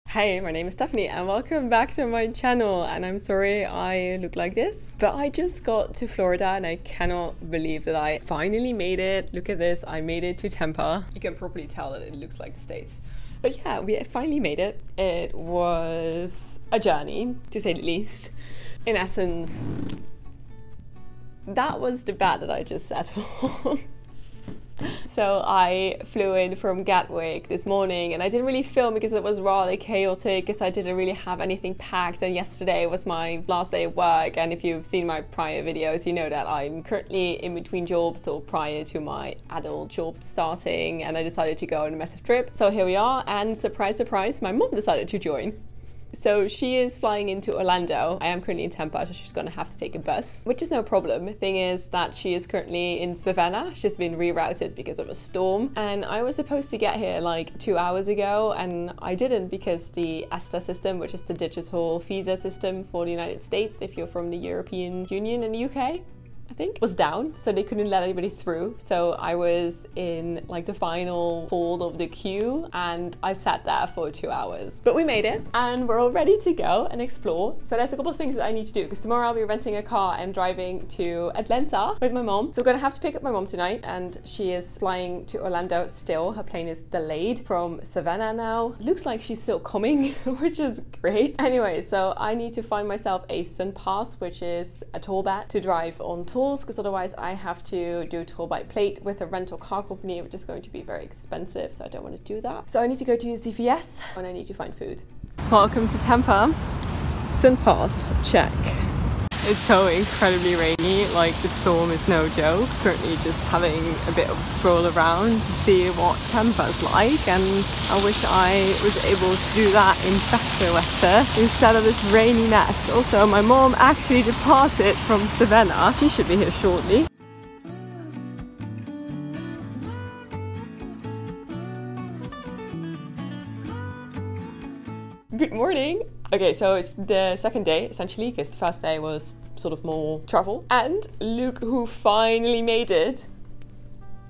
Hey, my name is Stephanie and welcome back to my channel, and I'm sorry I look like this, but I just got to Florida and I cannot believe that I finally made it. Look at this, I made it to Tampa. You can probably tell that it looks like the States. But yeah, we finally made it. It was a journey, to say the least. In essence, that was the bad that I just said. So I flew in from Gatwick this morning and I didn't really film because it was rather chaotic because I didn't really have anything packed, and yesterday was my last day of work, and if you've seen my prior videos you know that I'm currently in between jobs or prior to my adult job starting, and I decided to go on a massive trip. So here we are, and surprise surprise, my mom decided to join. So she is flying into Orlando. I am currently in Tampa, so she's gonna have to take a bus, which is no problem. The thing is that she is currently in Savannah. She's been rerouted because of a storm, and I was supposed to get here like 2 hours ago and I didn't because the ESTA system, which is the digital visa system for the United States if you're from the European Union and the UK, I think, was down, so they couldn't let anybody through. So I was in like the final fold of the queue and I sat there for 2 hours. But we made it and we're all ready to go and explore. So there's a couple of things that I need to do because tomorrow I'll be renting a car and driving to Atlanta with my mom. So we're gonna have to pick up my mom tonight, and she is flying to Orlando still. Her plane is delayed from Savannah now. Looks like she's still coming, which is great. Anyway, so I need to find myself a SunPass, which is a toll bat to drive on toll, because otherwise I have to do toll by plate with a rental car company, which is going to be very expensive, so I don't want to do that. So I need to go to CVS and I need to find food. Welcome to Tampa. SunPass, check. It's so incredibly rainy, like the storm is no joke. Currently just having a bit of a stroll around to see what Tampa's like, and I wish I was able to do that in better weather instead of this rainy mess. Also, my mom actually departed from Savannah. She should be here shortly. Good morning! Okay, so it's the second day essentially, because the first day was sort of more travel. And look who finally made it.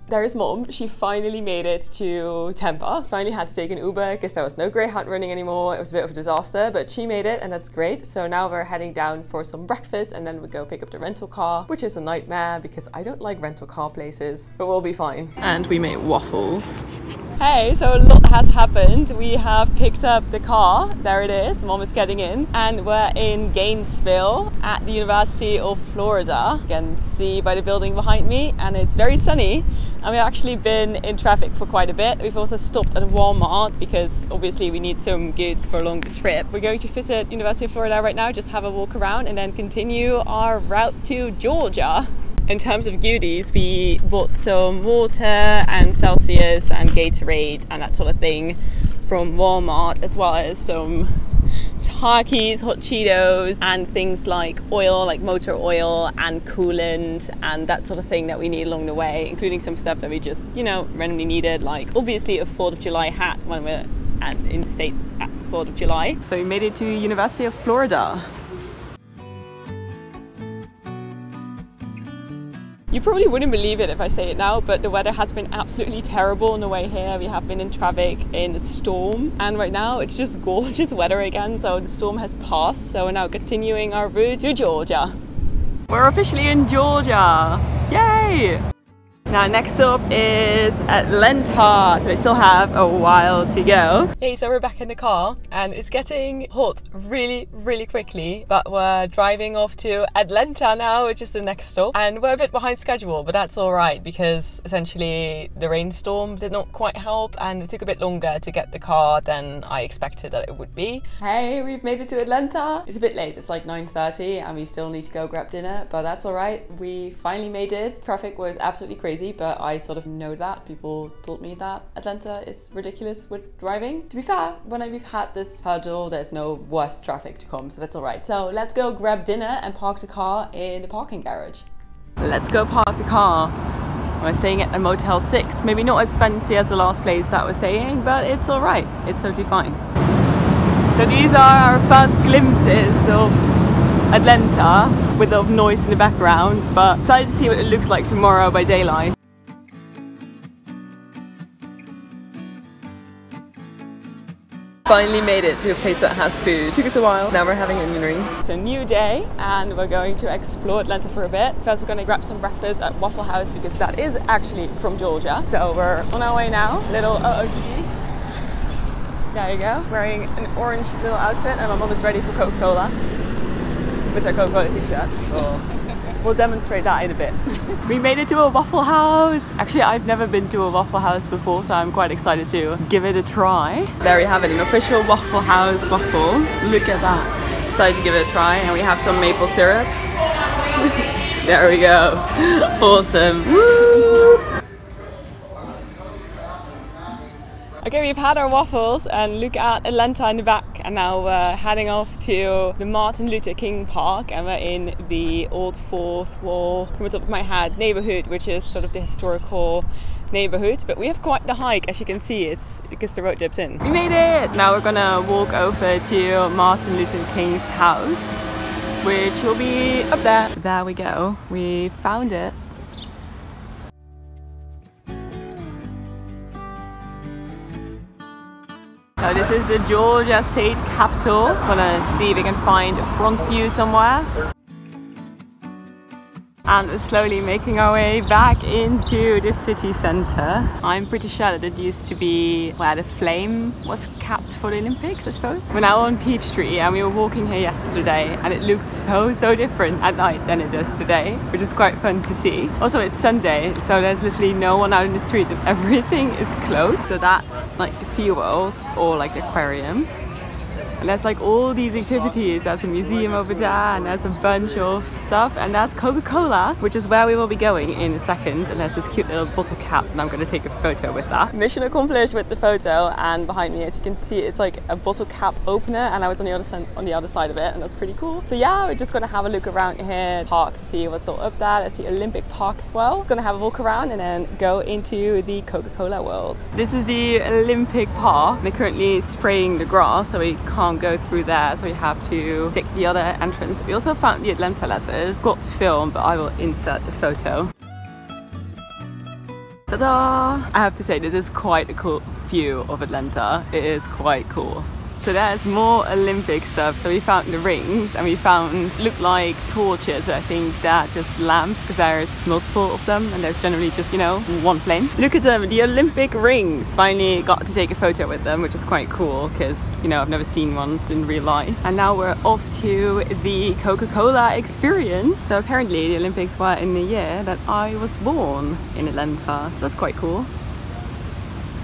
There is mom. She finally made it to Tampa. Finally had to take an Uber because there was no Greyhound running anymore. It was a bit of a disaster, but she made it and that's great. So now we're heading down for some breakfast and then we go pick up the rental car, which is a nightmare because I don't like rental car places, but we'll be fine. And we made waffles. Hey, so a lot has happened. We have picked up the car. There it is. Mom is getting in. And we're in Gainesville at the University of Florida. You can see by the building behind me, and it's very sunny. And we've actually been in traffic for quite a bit. We've also stopped at Walmart because obviously we need some goods for a longer trip. We're going to visit University of Florida right now, just have a walk around and then continue our route to Georgia. In terms of goodies, we bought some water and Celsius and Gatorade and that sort of thing from Walmart, as well as some Takis, hot Cheetos, and things like oil, like motor oil and coolant and that sort of thing that we need along the way, including some stuff that we just, you know, randomly needed, like obviously a 4th of July hat when we're in the States at the 4th of July. So we made it to University of Florida. You probably wouldn't believe it if I say it now, but the weather has been absolutely terrible on the way here. We have been in traffic in the storm, and right now it's just gorgeous weather again, so the storm has passed. So we're now continuing our route to Georgia. We're officially in Georgia! Yay! Now next stop is Atlanta, so we still have a while to go. Hey, so we're back in the car and it's getting hot really quickly, but we're driving off to Atlanta now, which is the next stop, and we're a bit behind schedule, but that's all right because essentially the rainstorm did not quite help and it took a bit longer to get the car than I expected that it would be. Hey, we've made it to Atlanta. It's a bit late, it's like 9:30 and we still need to go grab dinner, but that's all right. We finally made it. Traffic was absolutely crazy, but I sort of know that. People told me that Atlanta is ridiculous with driving. To be fair, when we've had this hurdle, there's no worse traffic to come, so that's all right. So let's go grab dinner and park the car in the parking garage. Let's go park the car. We're staying at a Motel 6. Maybe not as fancy as the last place that we're staying, but it's all right. It's totally fine. So these are our first glimpses of Atlanta with a lot of noise in the background, but excited to see what it looks like tomorrow by daylight. Finally made it to a place that has food. Took us a while. Now we're having onion rings. It's a new day and we're going to explore Atlanta for a bit. First we're going to grab some breakfast at Waffle House because that is actually from Georgia. So we're on our way now. Little OOTD. There you go. Wearing an orange little outfit and my mom is ready for Coca-Cola with her Coca-Cola t-shirt. Oh. We'll demonstrate that in a bit. We made it to a Waffle House. Actually, I've never been to a Waffle House before, so I'm quite excited to give it a try. There you have it, an official Waffle House waffle. Look at that. Excited to give it a try, and we have some maple syrup. There we go. Awesome. Woo! Okay, we've had our waffles and look at Atlanta in the back, and now we're heading off to the Martin Luther King Park, and we're in the Old Fourth Wall, from the top of my head, neighborhood, which is sort of the historical neighborhood. But we have quite the hike, as you can see, it's because the road dips in. We made it! Now we're gonna walk over to Martin Luther King's house, which will be up there. There we go. We found it. So this is the Georgia State Capitol. Gonna see if we can find a front view somewhere. And we're slowly making our way back into the city center. I'm pretty sure that it used to be where the flame was capped for the Olympics, I suppose. We're now on Peachtree and we were walking here yesterday and it looked so different at night than it does today, which is quite fun to see. Also, it's Sunday, so there's literally no one out in the street and everything is closed. So that's like SeaWorld or like the aquarium. And there's like all these activities. There's a museum over there and there's a bunch of stuff, and there's Coca-Cola, which is where we will be going in a second. And there's this cute little bottle cap and I'm going to take a photo with that. Mission accomplished with the photo, and behind me, as you can see, it's like a bottle cap opener, and I was on the other side of it, and that's pretty cool. So yeah, we're just going to have a look around here, park, to see what's all up there. There's the Olympic Park as well. Going to have a walk around and then go into the Coca-Cola world. This is the Olympic Park. They're currently spraying the grass, so we can't go through there, so we have to take the other entrance. We also found the Atlanta letters. Got to film, but I will insert the photo. Ta-da! I have to say, this is quite a cool view of Atlanta. It is quite cool. So there's more Olympic stuff. So we found the rings, and we found, look like torches, but I think they're just lamps because there's multiple of them and there's generally just, you know, one flame. Look at them, the Olympic rings. Finally got to take a photo with them, which is quite cool because, you know, I've never seen one in real life. And now we're off to the Coca-Cola experience. So apparently the Olympics were in the year that I was born in Atlanta, so that's quite cool.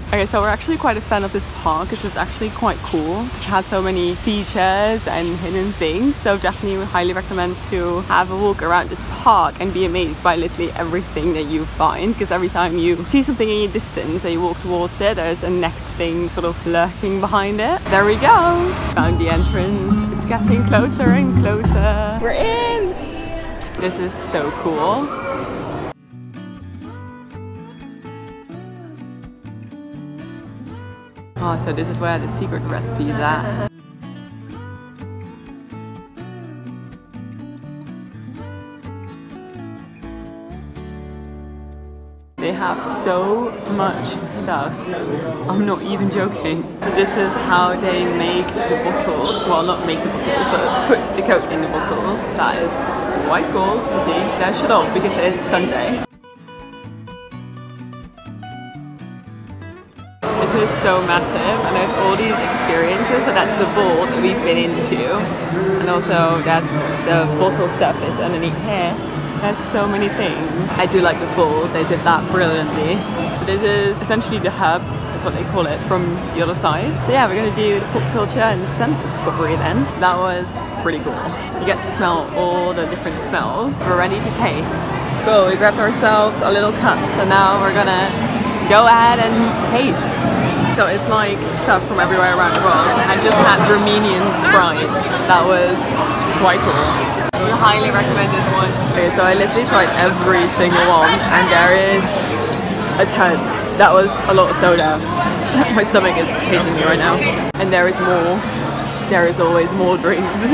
Okay, so we're actually quite a fan of this park because it's actually quite cool. It has so many features and hidden things, so definitely would highly recommend to have a walk around this park and be amazed by literally everything that you find, because every time you see something in your distance and you walk towards it, there's a next thing sort of lurking behind it. There we go! Found the entrance. It's getting closer and closer. We're in! This is so cool. Oh, so this is where the secret recipe is at. They have so much stuff. I'm not even joking. So this is how they make the bottles. Well, not make the bottles, but put the Coke in the bottles. That is quite cool to see. They're shut off because it's Sunday. This is so massive, and there's all these experiences. So that's the vault that we've been into, and also that's the bottle stuff is underneath here. There's so many things. I do like the vault, they did that brilliantly. So this is essentially the hub, that's what they call it, from the other side. So yeah, we're gonna do the pop culture and scent discovery then. That was pretty cool. You get to smell all the different smells. We're ready to taste. Cool, we grabbed ourselves a little cup, so now we're gonna go ahead and taste. So it's like stuff from everywhere around the world. I just had Romanian Sprite. That was quite cool. I would highly recommend this one. Okay, so I literally tried every single one, and there is a ton. That was a lot of soda. My stomach is hating me right now. And there is more. There is always more drinks.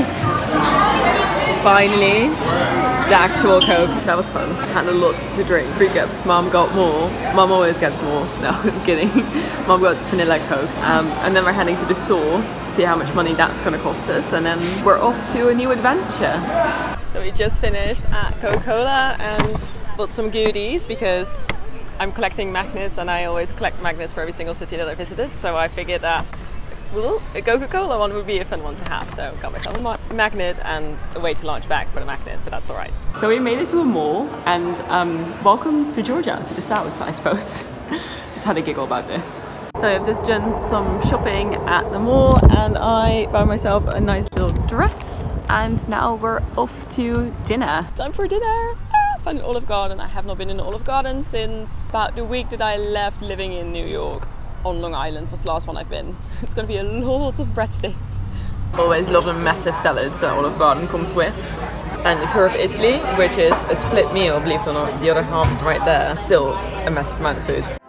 Finally, the actual Coke. That was fun. Had a lot to drink. 3 cups. Mom got more. Mom always gets more. No, I'm kidding. Mom got vanilla Coke. And then we're heading to the store, see how much money that's gonna cost us, and then we're off to a new adventure. So we just finished at Coca-Cola and bought some goodies because I'm collecting magnets and I always collect magnets for every single city that I visited. So I figured that a Coca-Cola one would be a fun one to have. So got myself a magnet and a way to launch back for the magnet, but that's all right. So we made it to a mall and welcome to Georgia, to the south, I suppose. Just had a giggle about this. So I've just done some shopping at the mall and I found myself a nice little dress, and now we're off to dinner. Time for dinner! Found an Olive Garden. I have not been in an Olive Garden since about the week that I left living in New York. On Long Island was the last one I've been. It's gonna be a lot of breadsticks. Always love the massive salads that Olive Garden comes with. And a tour of Italy, which is a split meal, believe it or not. The other half is right there. Still a massive amount of food.